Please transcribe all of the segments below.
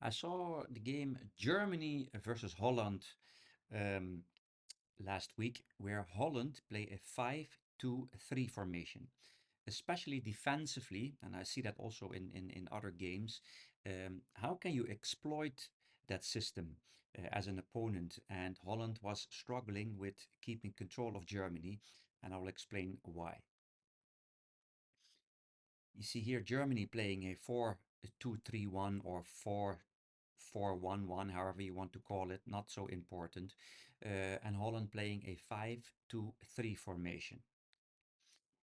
I saw the game Germany versus Holland um, last week, where Holland play a 5-2-3 formation, especially defensively, and I see that also in other games. How can you exploit that system as an opponent? And Holland was struggling with keeping control of Germany, and I will explain why. You see here Germany playing a 4-2-3-1 or 4-4-1-1, however you want to call it, not so important. And Holland playing a 5-2-3 formation.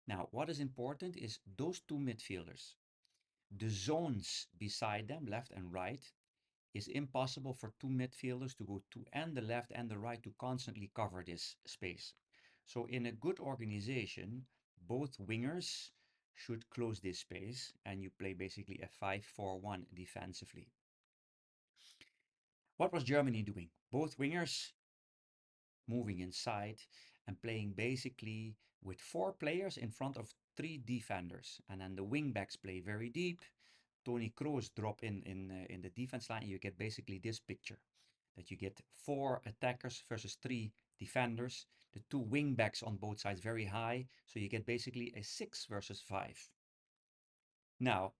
Now, what is important is those two midfielders. The zones beside them, left and right, is impossible for two midfielders to go to and the left and the right to constantly cover this space. So in a good organization, both wingers should close this space and you play basically a 5-4-1 defensively. What was Germany doing? Both wingers moving inside and playing basically with four players in front of three defenders. And then the wing backs play very deep. Tony Kroos drop in the defense line. You get basically this picture that you get four attackers versus three defenders. The two wing backs on both sides very high. So you get basically a 6 versus 5. Now,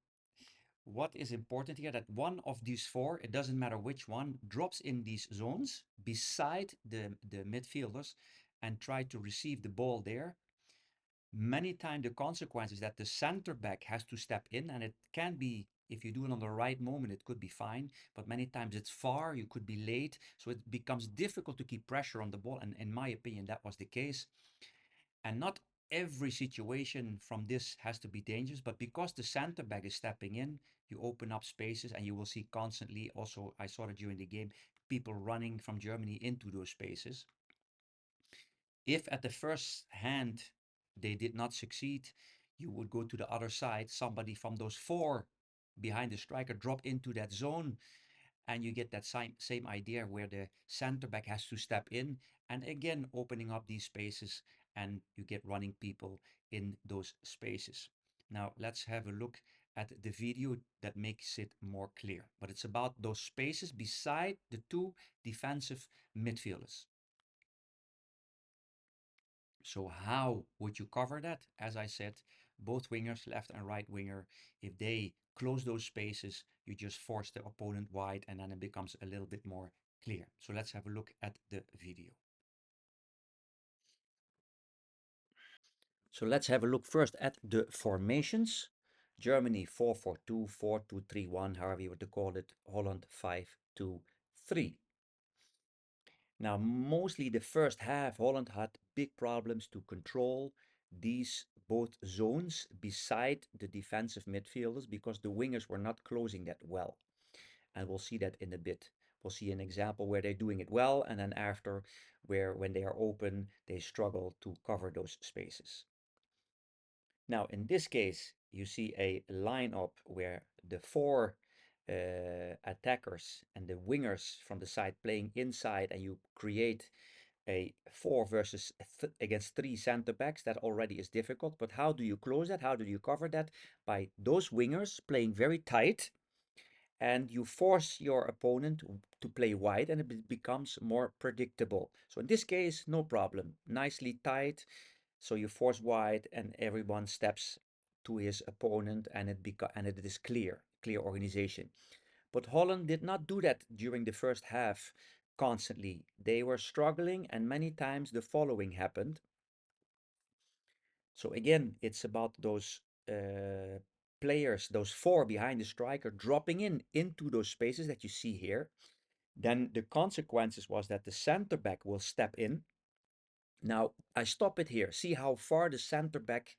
what is important here that one of these four, it doesn't matter which one, drops in these zones beside the midfielders and try to receive the ball there. Many times the consequence is that the center back has to step in, and it can be, if you do it on the right moment, it could be fine, but many times it's far, you could be late, so it becomes difficult to keep pressure on the ball, and in my opinion that was the case. And not every situation from this has to be dangerous, but because the center back is stepping in, you open up spaces, and you will see constantly, also I saw it during the game, people running from Germany into those spaces. If at the first hand they did not succeed, you would go to the other side, somebody from those four behind the striker drop into that zone, and you get that same idea where the center back has to step in and again opening up these spaces, and you get running people in those spaces. Now let's have a look at the video that makes it more clear, but it's about those spaces beside the two defensive midfielders. So how would you cover that? As I said, both wingers, left and right winger, if they close those spaces, you just force the opponent wide, and then it becomes a little bit more clear. So let's have a look at the video. So let's have a look first at the formations. Germany 4-4-2, 4-2-3-1, however you want to call it. Holland 5-2-3. Now, mostly the first half, Holland had big problems to control these both zones beside the defensive midfielders because the wingers were not closing that well. And we'll see that in a bit. We'll see an example where they're doing it well, and then after, where when they are open, they struggle to cover those spaces. Now, in this case, you see a lineup where the four attackers and the wingers from the side playing inside, and you create a 4 versus against 3 center backs. That already is difficult, but how do you close that? How do you cover that? By those wingers playing very tight, and you force your opponent to play wide, and it becomes more predictable. So in this case, no problem, nicely tight. So you force wide, and everyone steps to his opponent, and it is clear organization. But Holland did not do that during the first half constantly. They were struggling, and many times the following happened. So again, it's about those players, those four behind the striker, dropping into those spaces that you see here. Then the consequences was that the center back will step in. Now I stop it here. See how far the center back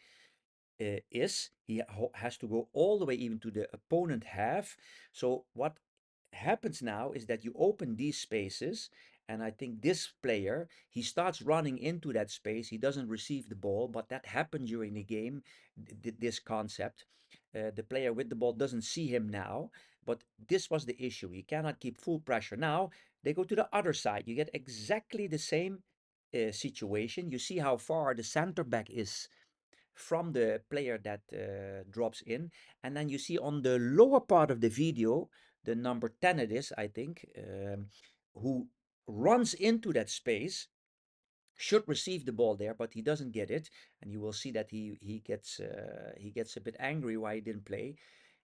is. He has to go all the way even to the opponent half. So what happens now is that you open these spaces, and I think this player, he starts running into that space. He doesn't receive the ball, but that happened during the game, this concept. The player with the ball doesn't see him now, but this was the issue. You cannot keep full pressure. Now they go to the other side. You get exactly the same situation. You see how far the center back is from the player that drops in. And then you see on the lower part of the video, the number 10 it is, I think, who runs into that space, should receive the ball there, but he doesn't get it, and you will see that he gets a bit angry why he didn't play.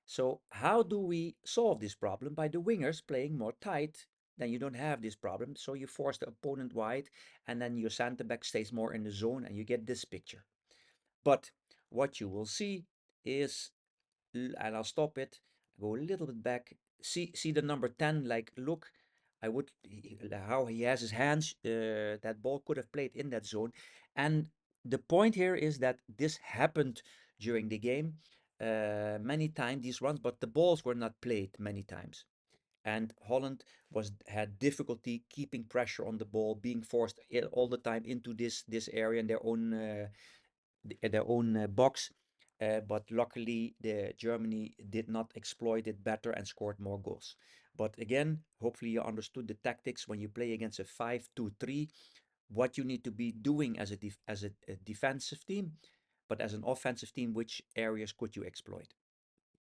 So how do we solve this problem? By the wingers playing more tight, then you don't have this problem. So you force the opponent wide, and then your center back stays more in the zone, and you get this picture. But what you will see is, and I'll stop it, go a little bit back. See the number 10, like, look, how he has his hands. That ball could have played in that zone. And the point here is that this happened during the game many times, these runs, but the balls were not played many times. And Holland had difficulty keeping pressure on the ball, being forced all the time into this area in their own box. But luckily, the Germany did not exploit it better and scored more goals. But again, hopefully you understood the tactics when you play against a 5-2-3, what you need to be doing as a defensive team, but as an offensive team, which areas could you exploit?